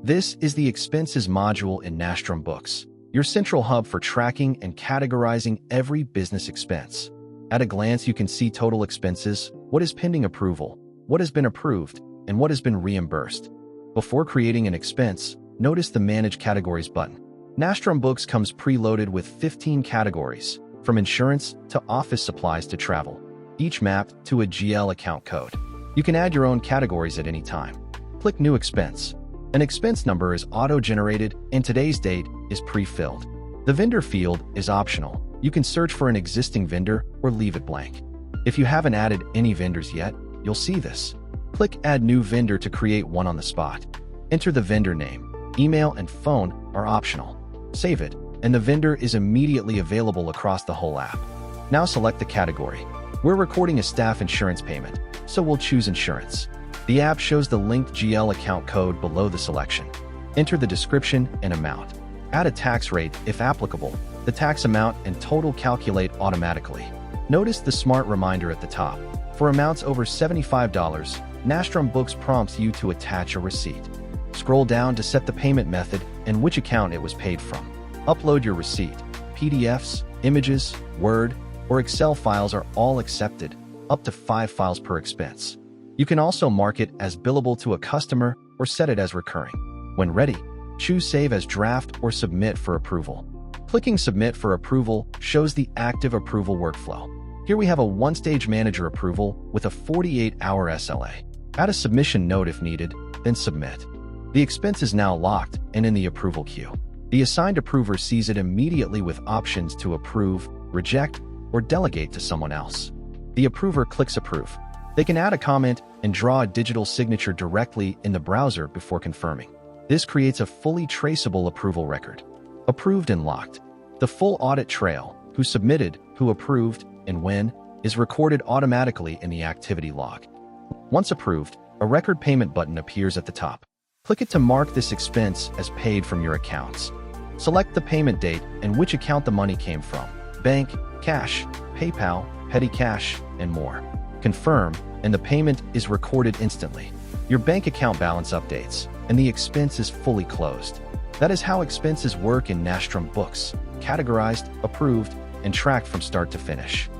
This is the Expenses module in Nastrum Books, your central hub for tracking and categorizing every business expense. At a glance, you can see total expenses, what is pending approval, what has been approved, and what has been reimbursed. Before creating an expense, notice the Manage Categories button. Nastrum Books comes preloaded with 15 categories, from insurance to office supplies to travel, each mapped to a GL account code. You can add your own categories at any time. Click New Expense. An expense number is auto-generated and today's date is pre-filled. The vendor field is optional. You can search for an existing vendor or leave it blank. If you haven't added any vendors yet, you'll see this. Click Add New Vendor to create one on the spot. Enter the vendor name. Email and phone are optional. Save it, and the vendor is immediately available across the whole app. Now select the category. We're recording a staff insurance payment, so we'll choose insurance. The app shows the linked GL account code below the selection. Enter the description and amount. Add a tax rate if applicable. The tax amount and total calculate automatically. Notice the smart reminder at the top. For amounts over $75, Nastrum Books prompts you to attach a receipt. Scroll down to set the payment method and which account it was paid from. Upload your receipt. PDFs, images, Word, or Excel files are all accepted, up to 5 files per expense. You can also mark it as billable to a customer or set it as recurring. When ready, choose Save as Draft or Submit for approval. Clicking Submit for approval shows the active approval workflow. Here we have a one-stage manager approval with a 48-hour SLA. Add a submission note if needed, then submit. The expense is now locked and in the approval queue. The assigned approver sees it immediately with options to approve, reject, or delegate to someone else. The approver clicks Approve. They can add a comment and draw a digital signature directly in the browser before confirming. This creates a fully traceable approval record. Approved and locked. The full audit trail, who submitted, who approved, and when, is recorded automatically in the activity log. Once approved, a record payment button appears at the top. Click it to mark this expense as paid from your accounts. Select the payment date and which account the money came from: bank, cash, PayPal, petty cash, and more. Confirm, and the payment is recorded instantly. Your bank account balance updates, and the expense is fully closed. That is how expenses work in Nastrum Books, categorized, approved, and tracked from start to finish.